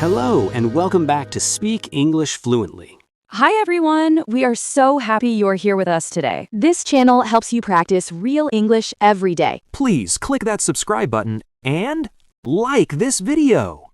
Hello, and welcome back to Speak English Fluently. Hi everyone! We are so happy you're here with us today. This channel helps you practice real English every day. Please click that subscribe button and like this video.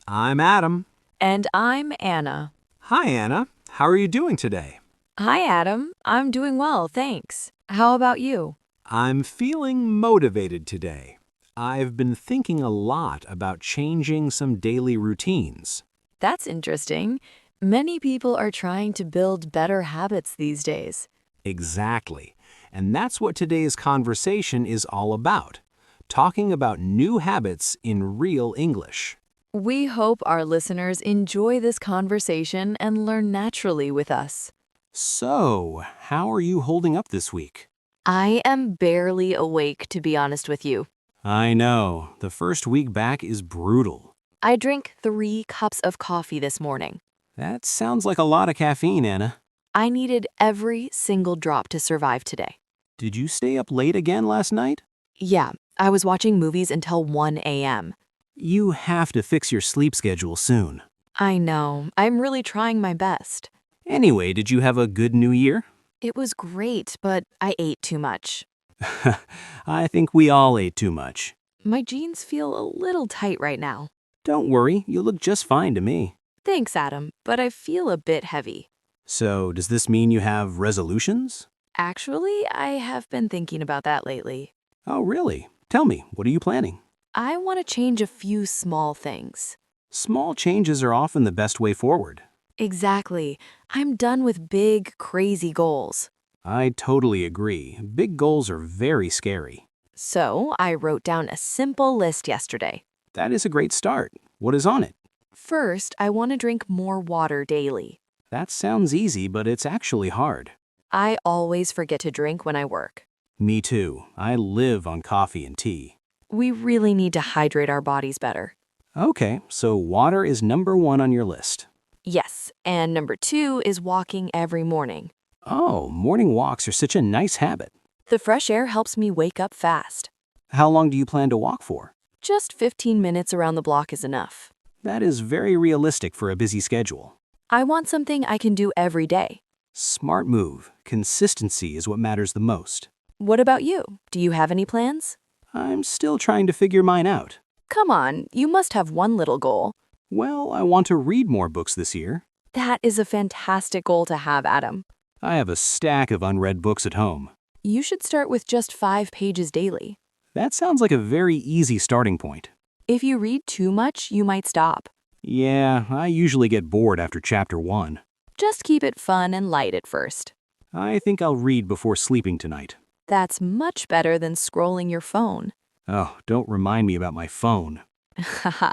I'm Adam. And I'm Anna. Hi, Anna. How are you doing today? Hi Adam, I'm doing well, thanks. How about you? I'm feeling motivated today. I've been thinking a lot about changing some daily routines. That's interesting. Many people are trying to build better habits these days. Exactly. And that's what today's conversation is all about. Talking about new habits in real English. We hope our listeners enjoy this conversation and learn naturally with us. So, how are you holding up this week? I am barely awake, to be honest with you. I know. The first week back is brutal. I drank 3 cups of coffee this morning. That sounds like a lot of caffeine, Anna. I needed every single drop to survive today. Did you stay up late again last night? Yeah, I was watching movies until 1 a.m. You have to fix your sleep schedule soon. I know, I'm really trying my best. Anyway, did you have a good New Year? It was great, but I ate too much. I think we all ate too much. My jeans feel a little tight right now. Don't worry, you look just fine to me. Thanks, Adam, but I feel a bit heavy. So, does this mean you have resolutions? Actually, I have been thinking about that lately. Oh, really? Tell me, what are you planning? I want to change a few small things. Small changes are often the best way forward. Exactly. I'm done with big, crazy goals. I totally agree. Big goals are very scary. So, I wrote down a simple list yesterday. That is a great start. What is on it? First, I want to drink more water daily. That sounds easy, but it's actually hard. I always forget to drink when I work. Me too. I live on coffee and tea. We really need to hydrate our bodies better. Okay, so water is number 1 on your list. Yes, and number 2 is walking every morning. Oh, morning walks are such a nice habit. The fresh air helps me wake up fast. How long do you plan to walk for? Just 15 minutes around the block is enough. That is very realistic for a busy schedule. I want something I can do every day. Smart move. Consistency is what matters the most. What about you? Do you have any plans? I'm still trying to figure mine out. Come on, you must have one little goal. Well, I want to read more books this year. That is a fantastic goal to have, Adam. I have a stack of unread books at home. You should start with just 5 pages daily. That sounds like a very easy starting point. If you read too much, you might stop. Yeah, I usually get bored after chapter 1. Just keep it fun and light at first. I think I'll read before sleeping tonight. That's much better than scrolling your phone. Oh, don't remind me about my phone. Haha,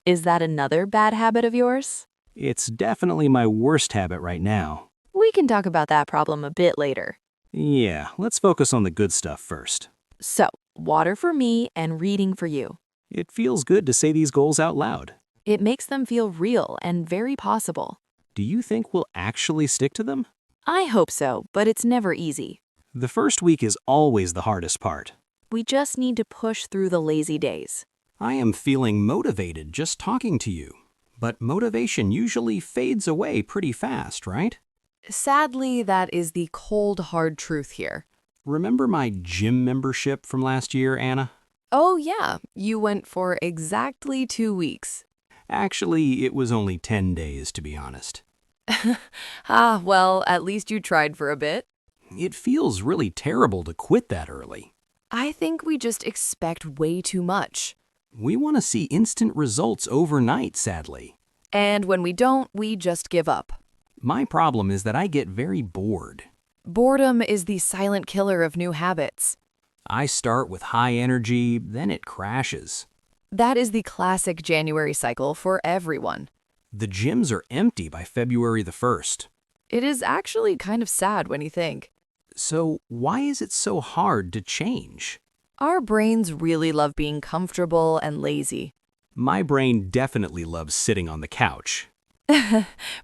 is that another bad habit of yours? It's definitely my worst habit right now. We can talk about that problem a bit later. Yeah, let's focus on the good stuff first. So, water for me and reading for you. It feels good to say these goals out loud. It makes them feel real and very possible. Do you think we'll actually stick to them? I hope so, but it's never easy. The first week is always the hardest part. We just need to push through the lazy days. I am feeling motivated just talking to you. But motivation usually fades away pretty fast, right? Sadly, that is the cold, hard truth here. Remember my gym membership from last year, Anna? Oh yeah, you went for exactly 2 weeks. Actually, it was only 10 days, to be honest. Well, at least you tried for a bit. It feels really terrible to quit that early. I think we just expect way too much. We want to see instant results overnight, sadly. And when we don't, we just give up. My problem is that I get very bored. Boredom is the silent killer of new habits. I start with high energy, then it crashes. That is the classic January cycle for everyone. The gyms are empty by February the 1st. It is actually kind of sad when you think. So why is it so hard to change? Our brains really love being comfortable and lazy. My brain definitely loves sitting on the couch.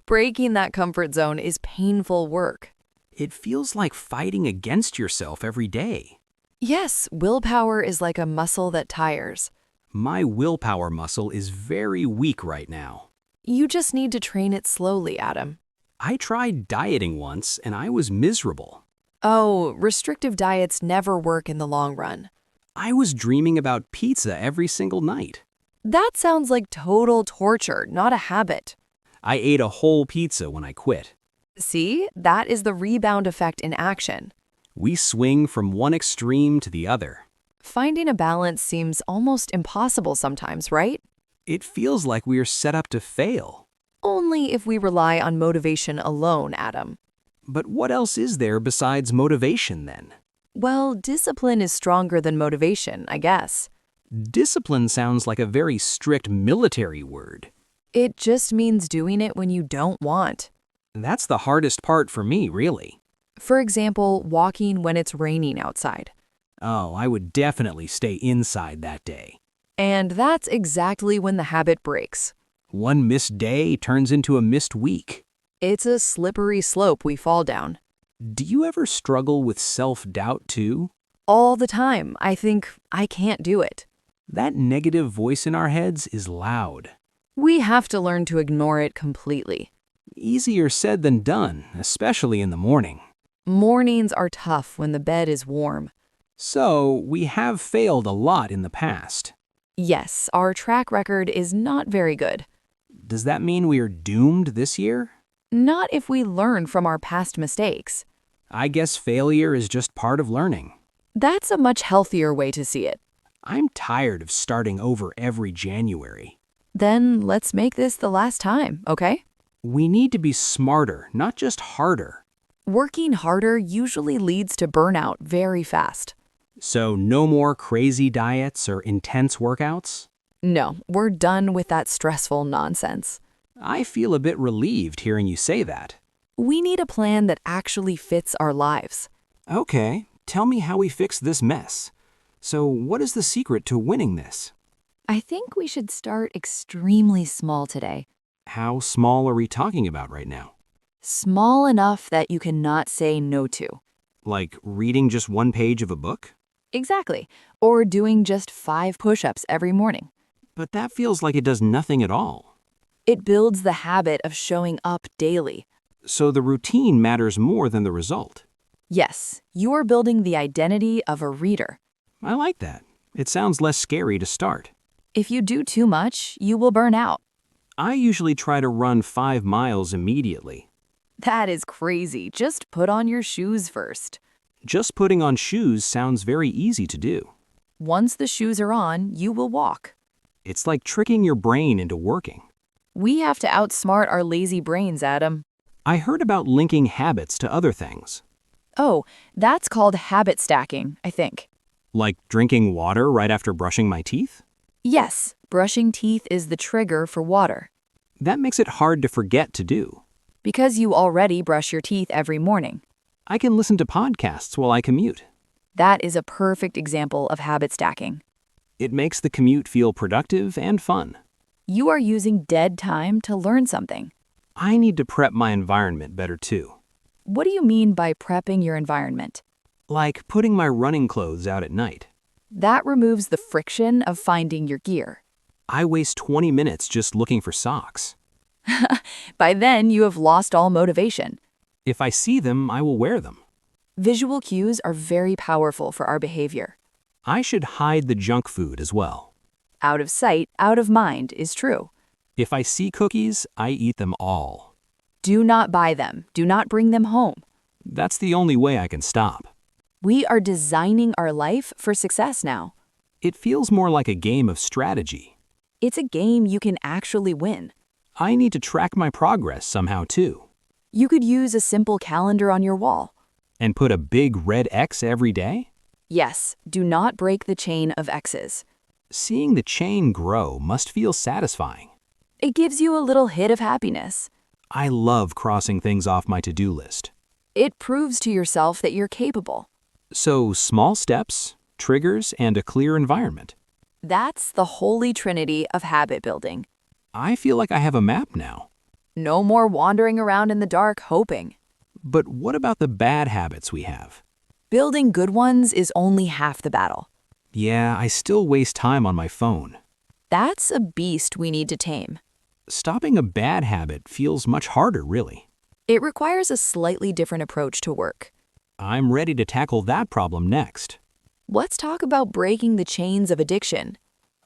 Breaking that comfort zone is painful work. It feels like fighting against yourself every day. Yes, willpower is like a muscle that tires. My willpower muscle is very weak right now. You just need to train it slowly, Adam. I tried dieting once and I was miserable. Oh, restrictive diets never work in the long run. I was dreaming about pizza every single night. That sounds like total torture, not a habit. I ate a whole pizza when I quit. See, that is the rebound effect in action. We swing from one extreme to the other. Finding a balance seems almost impossible sometimes, right? It feels like we are set up to fail. Only if we rely on motivation alone, Adam. But what else is there besides motivation then? Well, discipline is stronger than motivation, I guess. Discipline sounds like a very strict military word. It just means doing it when you don't want. That's the hardest part for me, really. For example, walking when it's raining outside. Oh, I would definitely stay inside that day. And that's exactly when the habit breaks. One missed day turns into a missed week. It's a slippery slope we fall down. Do you ever struggle with self-doubt too? All the time, I think, I can't do it. That negative voice in our heads is loud. We have to learn to ignore it completely. Easier said than done, especially in the morning. Mornings are tough when the bed is warm. So, we have failed a lot in the past. Yes, our track record is not very good. Does that mean we are doomed this year? Not if we learn from our past mistakes. I guess failure is just part of learning. That's a much healthier way to see it. I'm tired of starting over every January. Then let's make this the last time, okay? We need to be smarter, not just harder. Working harder usually leads to burnout very fast. So no more crazy diets or intense workouts? No, we're done with that stressful nonsense. I feel a bit relieved hearing you say that. We need a plan that actually fits our lives. Okay, tell me how we fix this mess. So what is the secret to winning this? I think we should start extremely small today. How small are we talking about right now? Small enough that you cannot say no to. Like reading just one page of a book? Exactly. Or doing just 5 push-ups every morning. But that feels like it does nothing at all. It builds the habit of showing up daily. So the routine matters more than the result. Yes, you are building the identity of a reader. I like that. It sounds less scary to start. If you do too much, you will burn out. I usually try to run 5 miles immediately. That is crazy. Just put on your shoes first. Just putting on shoes sounds very easy to do. Once the shoes are on, you will walk. It's like tricking your brain into working. We have to outsmart our lazy brains, Adam. I heard about linking habits to other things. Oh, that's called habit stacking, I think. Like drinking water right after brushing my teeth? Yes, brushing teeth is the trigger for water. That makes it hard to forget to do. Because you already brush your teeth every morning. I can listen to podcasts while I commute. That is a perfect example of habit stacking. It makes the commute feel productive and fun. You are using dead time to learn something. I need to prep my environment better too. What do you mean by prepping your environment? Like putting my running clothes out at night. That removes the friction of finding your gear. I waste 20 minutes just looking for socks. By then, you have lost all motivation. If I see them, I will wear them. Visual cues are very powerful for our behavior. I should hide the junk food as well. Out of sight, out of mind is true. If I see cookies, I eat them all. Do not buy them. Do not bring them home. That's the only way I can stop. We are designing our life for success now. It feels more like a game of strategy. It's a game you can actually win. I need to track my progress somehow too. You could use a simple calendar on your wall. And put a big red X every day? Yes, do not break the chain of X's. Seeing the chain grow must feel satisfying. It gives you a little hit of happiness. I love crossing things off my to-do list. It proves to yourself that you're capable. So small steps, triggers, and a clear environment. That's the holy trinity of habit building. I feel like I have a map now. No more wandering around in the dark hoping. But what about the bad habits we have? Building good ones is only half the battle. Yeah, I still waste time on my phone. That's a beast we need to tame. Stopping a bad habit feels much harder, really. It requires a slightly different approach to work. I'm ready to tackle that problem next. Let's talk about breaking the chains of addiction.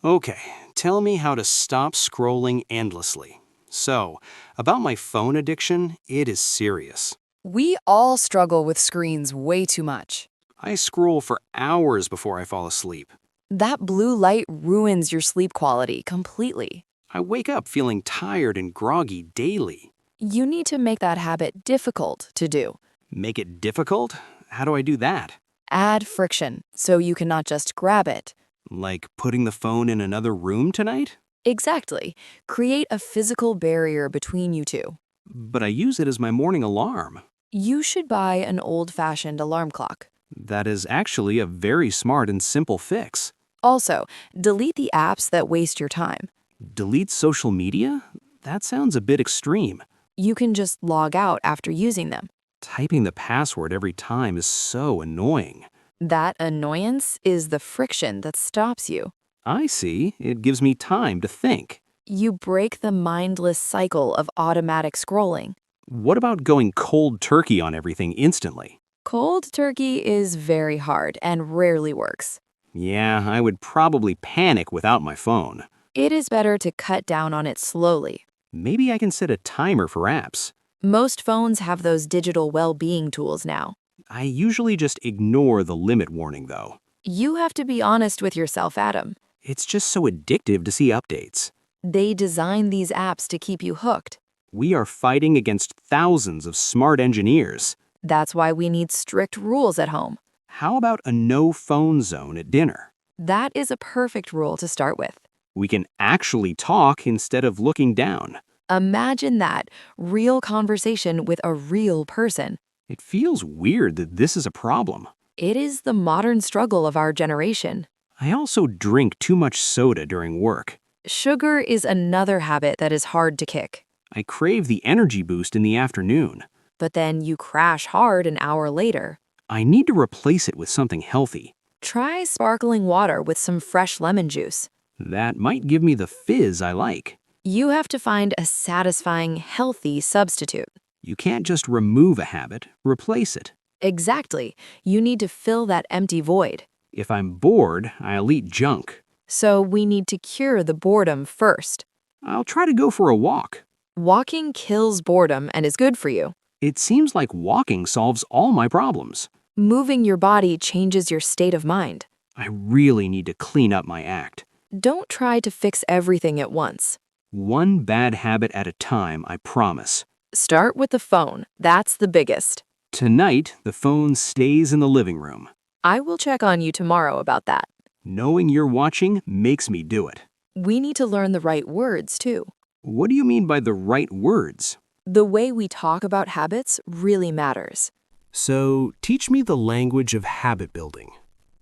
Okay, tell me how to stop scrolling endlessly. So, about my phone addiction, it is serious. We all struggle with screens way too much. I scroll for hours before I fall asleep. That blue light ruins your sleep quality completely. I wake up feeling tired and groggy daily. You need to make that habit difficult to do. Make it difficult? How do I do that? Add friction so you cannot just grab it. Like putting the phone in another room tonight? Exactly. Create a physical barrier between you two. But I use it as my morning alarm. You should buy an old-fashioned alarm clock. That is actually a very smart and simple fix. Also, delete the apps that waste your time. Delete social media? That sounds a bit extreme. You can just log out after using them. Typing the password every time is so annoying. That annoyance is the friction that stops you. I see. It gives me time to think. You break the mindless cycle of automatic scrolling. What about going cold turkey on everything instantly? Cold turkey is very hard and rarely works. Yeah, I would probably panic without my phone. It is better to cut down on it slowly. Maybe I can set a timer for apps. Most phones have those digital well-being tools now. I usually just ignore the limit warning, though. You have to be honest with yourself, Adam. It's just so addictive to see updates. They design these apps to keep you hooked. We are fighting against thousands of smart engineers. That's why we need strict rules at home. How about a no-phone zone at dinner? That is a perfect rule to start with. We can actually talk instead of looking down. Imagine that, real conversation with a real person. It feels weird that this is a problem. It is the modern struggle of our generation. I also drink too much soda during work. Sugar is another habit that is hard to kick. I crave the energy boost in the afternoon. But then you crash hard an hour later. I need to replace it with something healthy. Try sparkling water with some fresh lemon juice. That might give me the fizz I like. You have to find a satisfying, healthy substitute. You can't just remove a habit, replace it. Exactly. You need to fill that empty void. If I'm bored, I'll eat junk. So we need to cure the boredom first. I'll try to go for a walk. Walking kills boredom and is good for you. It seems like walking solves all my problems. Moving your body changes your state of mind. I really need to clean up my act. Don't try to fix everything at once. One bad habit at a time, I promise. Start with the phone. That's the biggest. Tonight, the phone stays in the living room. I will check on you tomorrow about that. Knowing you're watching makes me do it. We need to learn the right words, too. What do you mean by the right words? The way we talk about habits really matters. So, teach me the language of habit building.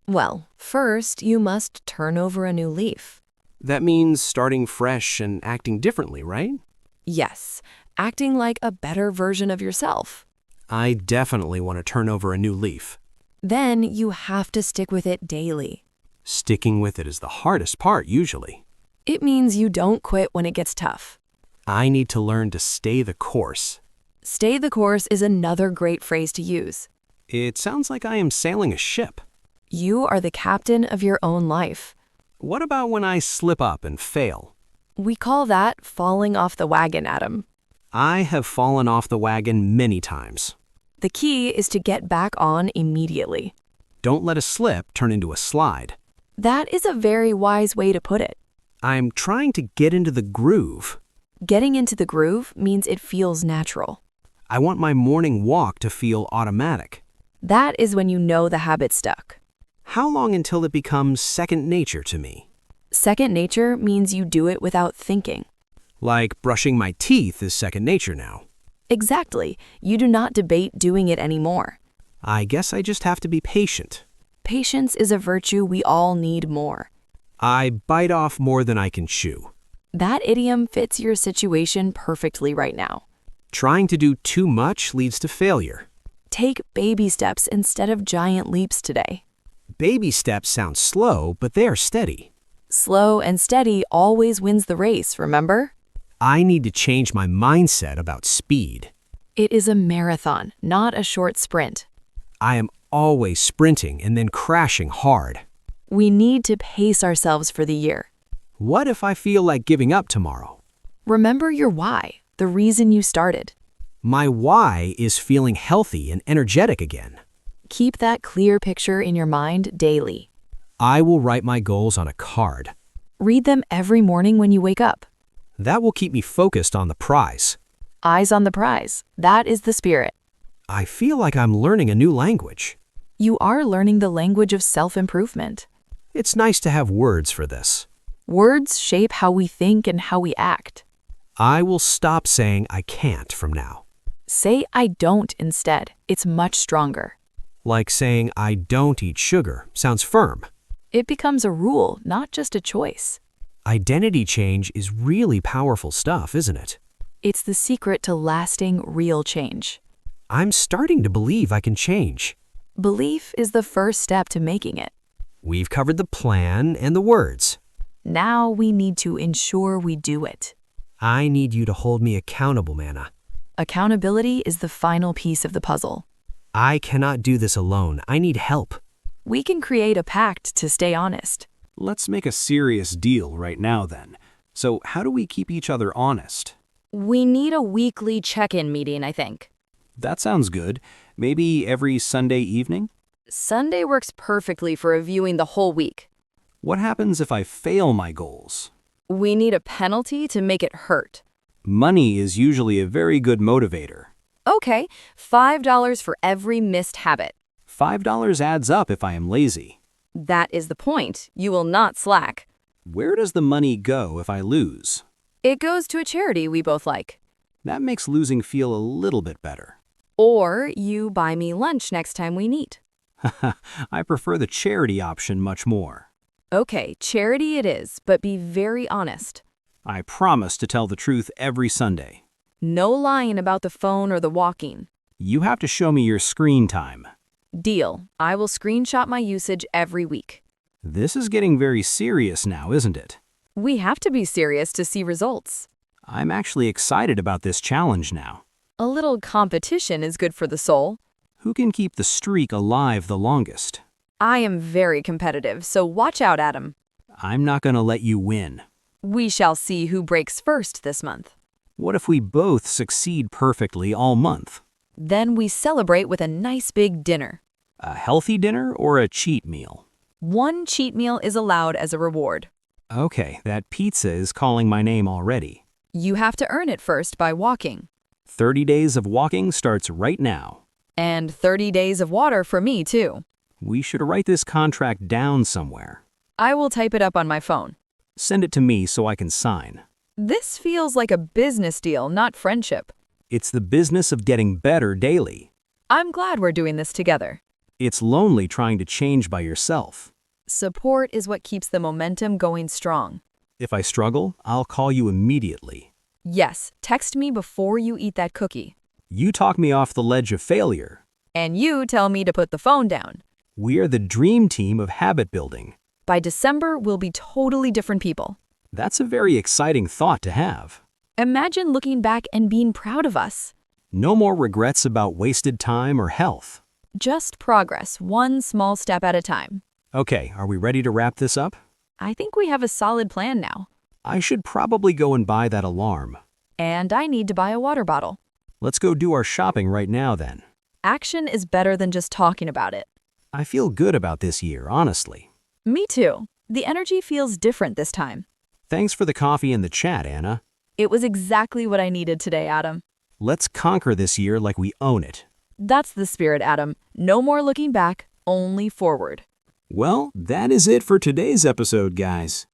Well, first, you must turn over a new leaf. That means starting fresh and acting differently, right? Yes, acting like a better version of yourself. I definitely want to turn over a new leaf. Then you have to stick with it daily. Sticking with it is the hardest part, usually. It means you don't quit when it gets tough. I need to learn to stay the course. Stay the course is another great phrase to use. It sounds like I am sailing a ship. You are the captain of your own life. What about when I slip up and fail? We call that falling off the wagon, Adam. I have fallen off the wagon many times. The key is to get back on immediately. Don't let a slip turn into a slide. That is a very wise way to put it. I'm trying to get into the groove. Getting into the groove means it feels natural. I want my morning walk to feel automatic. That is when you know the habit stuck. How long until it becomes second nature to me? Second nature means you do it without thinking. Like brushing my teeth is second nature now. Exactly. You do not debate doing it anymore. I guess I just have to be patient. Patience is a virtue we all need more. I bite off more than I can chew. That idiom fits your situation perfectly right now. Trying to do too much leads to failure. Take baby steps instead of giant leaps today. Baby steps sound slow, but they are steady. Slow and steady always wins the race, remember? I need to change my mindset about speed. It is a marathon, not a short sprint. I am always sprinting and then crashing hard. We need to pace ourselves for the year. What if I feel like giving up tomorrow? Remember your why, the reason you started. My why is feeling healthy and energetic again. Keep that clear picture in your mind daily. I will write my goals on a card. Read them every morning when you wake up. That will keep me focused on the prize. Eyes on the prize. That is the spirit. I feel like I'm learning a new language. You are learning the language of self-improvement. It's nice to have words for this. Words shape how we think and how we act. I will stop saying I can't from now. Say I don't instead. It's much stronger. Like saying I don't eat sugar sounds firm. It becomes a rule, not just a choice. Identity change is really powerful stuff, isn't it? It's the secret to lasting, real change. I'm starting to believe I can change. Belief is the first step to making it. We've covered the plan and the words. Now we need to ensure we do it. I need you to hold me accountable, Manna. Accountability is the final piece of the puzzle. I cannot do this alone. I need help. We can create a pact to stay honest. Let's make a serious deal right now then. So how do we keep each other honest? We need a weekly check-in meeting, I think. That sounds good. Maybe every Sunday evening? Sunday works perfectly for reviewing the whole week. What happens if I fail my goals? We need a penalty to make it hurt. Money is usually a very good motivator. Okay, $5 for every missed habit. $5 adds up if I am lazy. That is the point. You will not slack. Where does the money go if I lose? It goes to a charity we both like. That makes losing feel a little bit better. Or you buy me lunch next time we meet. I prefer the charity option much more. Okay, charity it is, but be very honest. I promise to tell the truth every Sunday. No lying about the phone or the walking. You have to show me your screen time. Deal. I will screenshot my usage every week. This is getting very serious now, isn't it? We have to be serious to see results. I'm actually excited about this challenge now. A little competition is good for the soul. Who can keep the streak alive the longest? I am very competitive, so watch out, Adam. I'm not going to let you win. We shall see who breaks first this month. What if we both succeed perfectly all month? Then we celebrate with a nice big dinner. A healthy dinner or a cheat meal? One cheat meal is allowed as a reward. Okay, that pizza is calling my name already. You have to earn it first by walking. 30 days of walking starts right now. And 30 days of water for me, too. We should write this contract down somewhere. I will type it up on my phone. Send it to me so I can sign. This feels like a business deal, not friendship. It's the business of getting better daily. I'm glad we're doing this together. It's lonely trying to change by yourself. Support is what keeps the momentum going strong. If I struggle, I'll call you immediately. Yes, text me before you eat that cookie. You talk me off the ledge of failure. And you tell me to put the phone down. We are the dream team of habit building. By December, we'll be totally different people. That's a very exciting thought to have. Imagine looking back and being proud of us. No more regrets about wasted time or health. Just progress, one small step at a time. Okay, are we ready to wrap this up? I think we have a solid plan now. I should probably go and buy that alarm. And I need to buy a water bottle. Let's go do our shopping right now then. Action is better than just talking about it. I feel good about this year, honestly. Me too. The energy feels different this time. Thanks for the coffee and the chat, Anna. It was exactly what I needed today, Adam. Let's conquer this year like we own it. That's the spirit, Adam. No more looking back, only forward. Well, that is it for today's episode, guys.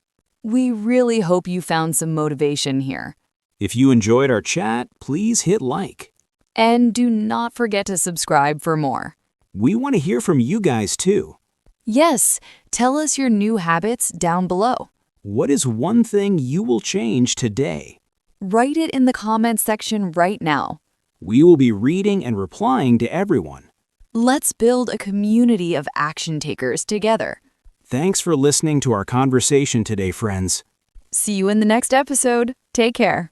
We really hope you found some motivation here. If you enjoyed our chat, please hit like. And do not forget to subscribe for more. We want to hear from you guys too. Yes, tell us your new habits down below. What is one thing you will change today? Write it in the comments section right now. We will be reading and replying to everyone. Let's build a community of action takers together. Thanks for listening to our conversation today, friends. See you in the next episode. Take care.